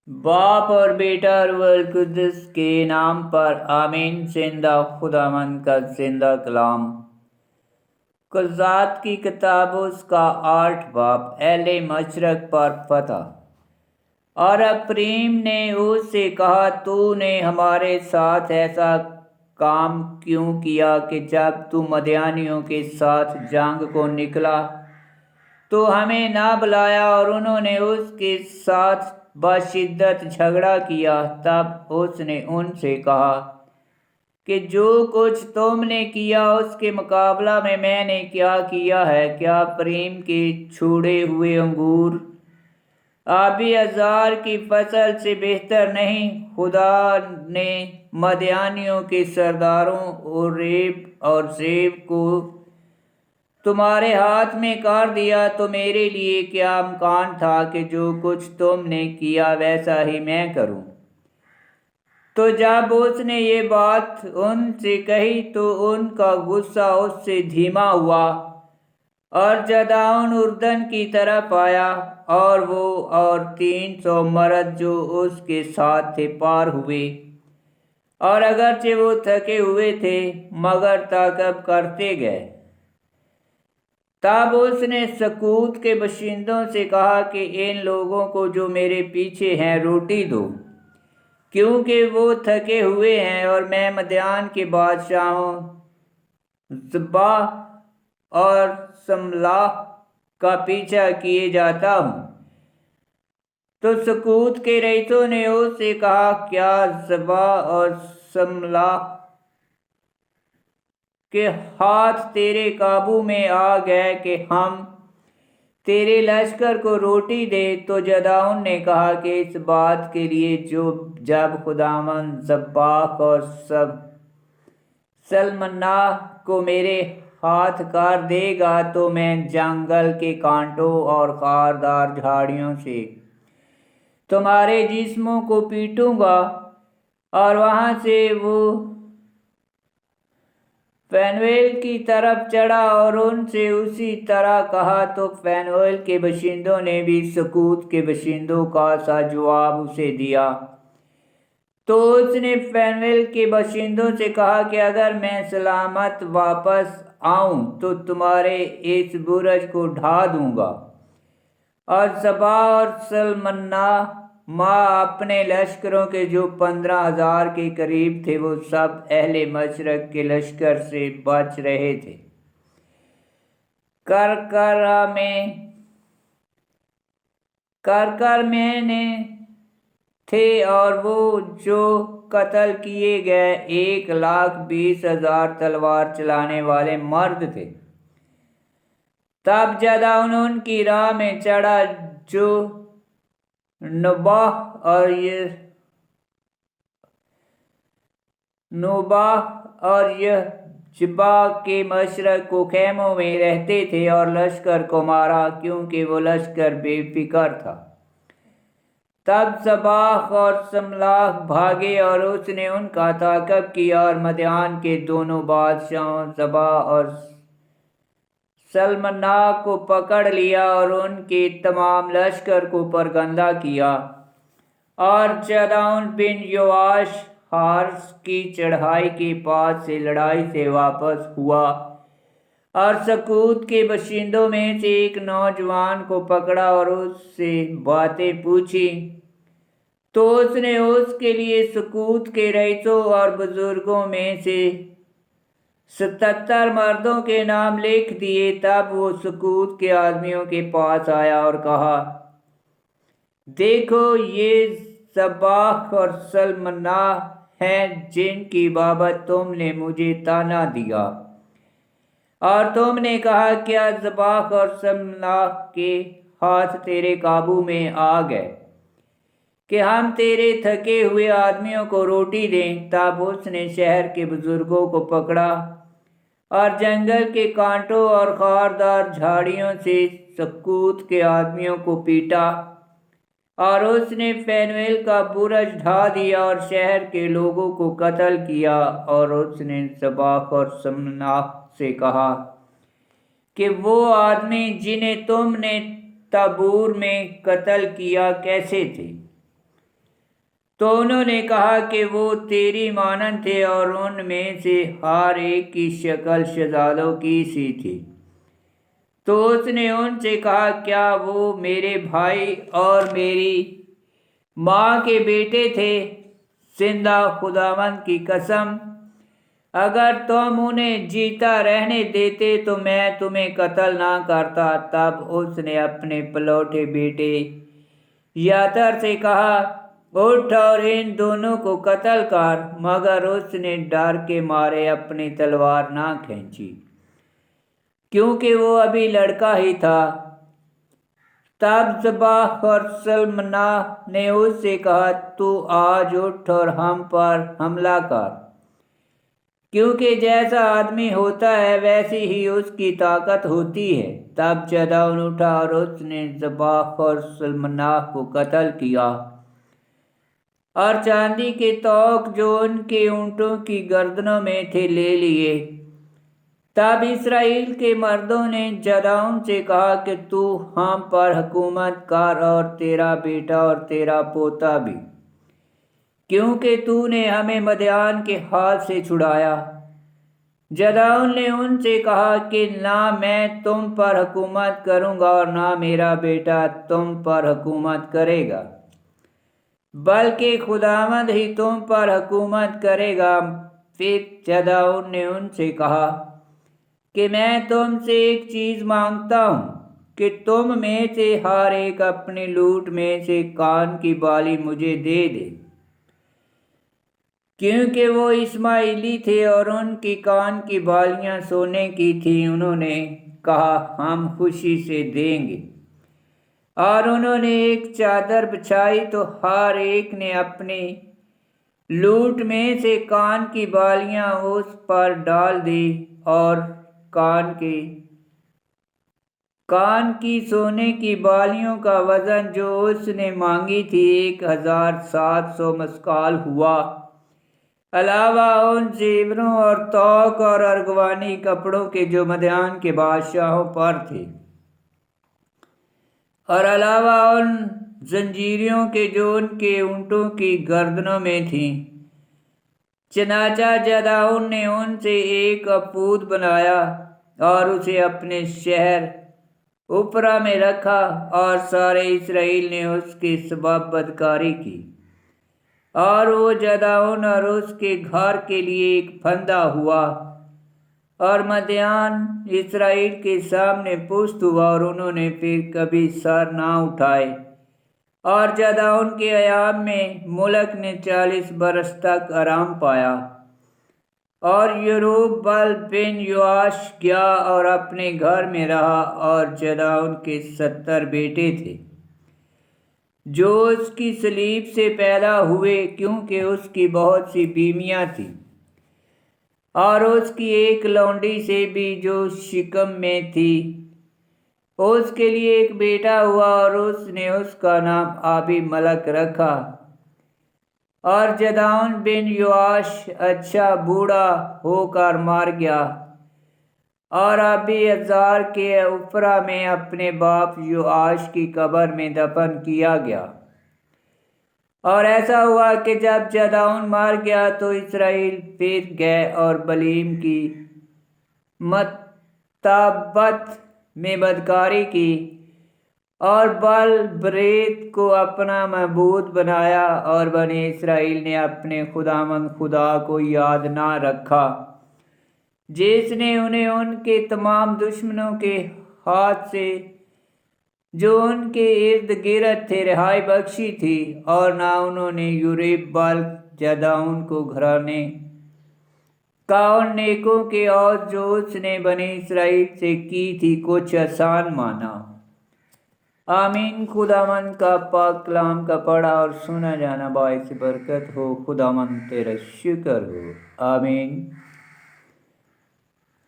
باپ اور بیٹا اور روح القدس کے نام پر آمین۔ زندہ خداوند کا زندہ کلام۔ قضات کی کتاب اس کا 8 باب۔ اہل مشرق پر فتح۔ اور ابراہیم نے اس سے کہا، تو نے ہمارے ساتھ ایسا کام کیوں کیا کہ جب تو مدیانیوں کے ساتھ جنگ کو نکلا تو ہمیں نہ بلایا؟ اور انہوں نے اس کے ساتھ بشدت جھگڑا کیا۔ تب اس نے ان سے کہا کہ جو کچھ تم نے کیا اس کے مقابلہ میں نے کیا کیا ہے؟ کیا ابراہیم کے چھوڑے ہوئے انگور آبی ازار کی فصل سے بہتر نہیں؟ خدا نے مدیانیوں کے سرداروں اوریب اور زیب کو تمہارے ہاتھ میں کر دیا، تو میرے لیے کیا امکان تھا کہ جو کچھ تم نے کیا ویسا ہی میں کروں؟ تو جب اس نے یہ بات ان سے کہی تو ان کا غصہ اس سے دھیما ہوا، اور جدعون اردن کی طرف آیا، اور وہ اور 300 مرد جو اس کے ساتھ تھے پار ہوئے۔ اور اگرچہ وہ تھکے ہوئے تھے مگر تعقیب کرتے گئے۔ تب اس نے سکوت کے باشندوں سے کہا کہ ان لوگوں کو جو میرے پیچھے ہیں روٹی دو، کیونکہ وہ تھکے ہوئے ہیں، اور میں مدیان کے بادشاہوں زبا اور سملاح کا پیچھا کیے جاتا ہوں۔ تو سکوت کے رئیسوں نے اس سے کہا، کیا زبا اور سملاح کے ہاتھ تیرے قابو میں آ گئے کہ ہم تیرے لشکر کو روٹی دے؟ تو جدعون نے کہا کہ اس بات کے لیے جب خداوند زباق اور سلمناہ کو میرے ہاتھ کر دے گا تو میں جنگل کے کانٹوں اور خاردار جھاڑیوں سے تمہارے جسموں کو پیٹوں گا۔ اور وہاں سے وہ پنویل کی طرف چڑھا اور ان سے اسی طرح کہا۔ تو پنویل کے باشندوں نے بھی سکوت کے باشندوں کا سا جواب اسے دیا۔ تو اس نے پنویل کے باشندوں سے کہا کہ اگر میں سلامت واپس آؤں تو تمہارے اس برج کو ڈھا دوں گا۔ اور زبا اور سلمناہ ماں اپنے لشکروں کے جو 15,000 کے قریب تھے، وہ سب اہل مشرق کے لشکر سے بچ رہے تھے۔ کرکر میں تھے، اور وہ جو قتل کیے گئے 1,20,000 تلوار چلانے والے مرد تھے۔ تب جدعون ان کی راہ میں چڑھا جو نوباہ اور یہجبا کے مشرق کو خیموں میں رہتے تھے، اور لشکر کو مارا کیونکہ وہ لشکر بے فکر تھا۔ تب زباق اور سملاح بھاگے، اور اس نے ان کا تعقیب کیا اور مدیان کے دونوں بادشاہوں زبا اور سلمناہ کو پکڑ لیا اور ان کے تمام لشکر کو پرگندہ کیا۔ اور جدعون بن یواش ہارس کی چڑھائی کے پاس سے لڑائی سے واپس ہوا، اور سکوت کے باشندوں میں سے ایک نوجوان کو پکڑا اور اس سے باتیں پوچھی۔ تو اس نے اس کے لیے سکوت کے رئیسوں اور بزرگوں میں سے 77 مردوں کے نام لکھ دیے۔ تب وہ سکوت کے آدمیوں کے پاس آیا اور کہا، دیکھو، یہ زباق اور سلمناہ ہیں جن کی بابت تم نے مجھے طعنہ دیا۔ اور تم نے کہا، کیا زباق اور سلمناہ کے ہاتھ تیرے قابو میں آ گئے کہ ہم تیرے تھکے ہوئے آدمیوں کو روٹی دیں؟ تب اس نے شہر کے بزرگوں کو پکڑا اور جنگل کے کانٹوں اور خاردار جھاڑیوں سے سکوت کے آدمیوں کو پیٹا، اور اس نے پنویل کا برج ڈھا دیا اور شہر کے لوگوں کو قتل کیا۔ اور اس نے زباق اور سلمناہ سے کہا کہ وہ آدمی جنہیں تم نے تبور میں قتل کیا کیسے تھے؟ تو انہوں نے کہا کہ وہ تیری مانند تھے اور ان میں سے ہر ایک کی شکل شہزادوں کی سی تھی۔ تو اس نے ان سے کہا کیا وہ میرے بھائی اور میری ماں کے بیٹے تھے؟ زندہ خداوند کی قسم اگر تم انہیں جیتا رہنے دیتے تو میں تمہیں قتل نہ کرتا۔ تب اس نے اپنے پلوٹے بیٹے یاتر سے کہا اٹھ اور ان دونوں کو قتل کر، مگر اس نے ڈر کے مارے اپنی تلوار نہ کھینچی کیونکہ وہ ابھی لڑکا ہی تھا۔ تب ذبح اور سلمنا نے اس سے کہا تو آج اٹھ اور ہم پر حملہ کر، کیونکہ جیسا آدمی ہوتا ہے ویسی ہی اس کی طاقت ہوتی ہے۔ تب جدعون اٹھا اور اس نے ذبح اور سلمنا کو قتل کیا اور چاندی کے طوق جو ان کے اونٹوں کی گردنوں میں تھے لے لیے۔ تب اسرائیل کے مردوں نے جدعون سے کہا کہ تو ہم پر حکومت کر اور تیرا بیٹا اور تیرا پوتا بھی، کیونکہ تو نے ہمیں مدیان کے ہاتھ سے چھڑایا۔ جدعون نے ان سے کہا کہ نہ میں تم پر حکومت کروں گا اور نہ میرا بیٹا تم پر حکومت کرے گا، بلکہ خداوند ہی تم پر حکومت کرے گا۔ پھر جدعون نے ان سے کہا کہ میں تم سے ایک چیز مانگتا ہوں کہ تم میں سے ہر ایک اپنے لوٹ میں سے کان کی بالی مجھے دے دے، کیونکہ وہ اسماعیلی تھے اور ان کی کان کی بالیاں سونے کی تھیں۔ انہوں نے کہا ہم خوشی سے دیں گے، اور انہوں نے ایک چادر بچھائی تو ہر ایک نے اپنے لوٹ میں سے کان کی بالیاں اس پر ڈال دی، اور کان کی سونے کی بالیوں کا وزن جو اس نے مانگی تھی 1700 مسکال ہوا، علاوہ ان زیوروں اور طوق اور ارغوانی کپڑوں کے جو مدیان کے بادشاہوں پر تھے، اور علاوہ ان زنجیریوں کے جو ان کے اونٹوں کی گردنوں میں تھیں۔ چنانچہ جدعون نے ان سے ایک اپوت بنایا اور اسے اپنے شہر اوپرا میں رکھا، اور سارے اسرائیل نے اس کے سبب بدکاری کی، اور وہ جدعون اور اس کے گھر کے لیے ایک پھندہ ہوا، اور مدیان اسرائیل کے سامنے پست ہوا، اور انہوں نے پھر کبھی سر نہ اٹھائے۔ اور جدعون کے ایام میں ملک نے 40 برس تک آرام پایا۔ اور یروبال بن یواش گیا اور اپنے گھر میں رہا، اور جدعون کے 70 بیٹے تھے جو اس کی صلیب سے پیدا ہوئے، کیونکہ اس کی بہت سی بیویاں تھیں، اور اس کی ایک لونڈی سے بھی جو شکم میں تھی۔ اس کے لیے ایک بیٹا ہوا اور اس نے اس کا نام آبی ملک رکھا۔ اور جدعون بن یواش اچھا بوڑھا ہو کر مر گیا، اور ابی ازار کے اوپرا میں اپنے باپ یواش کی قبر میں دفن کیا گیا۔ اور ایسا ہوا کہ جب جدعون مر گیا تو اسرائیل پھر گئے اور بلیم کی مطابت میں بدکاری کی، اور بال بریت کو اپنا معبود بنایا، اور بنی اسرائیل نے اپنے خداوند خدا کو یاد نہ رکھا جس نے انہیں ان کے تمام دشمنوں کے ہاتھ سے جو ان کے ارد گرد تھے رہائی بخشی تھی، اور نہ انہوں نے یروبال جدعون کو گھرانے کا ان نیکوں کے عوض جو اس نے بنی اسرائیل سے کی تھی کچھ آسان مانا۔ آمین۔ خداوند کا پاک کلام کا پڑھا اور سنا جانا باعث برکت ہو۔ خداوند تیرا شکر ہو۔ آمین۔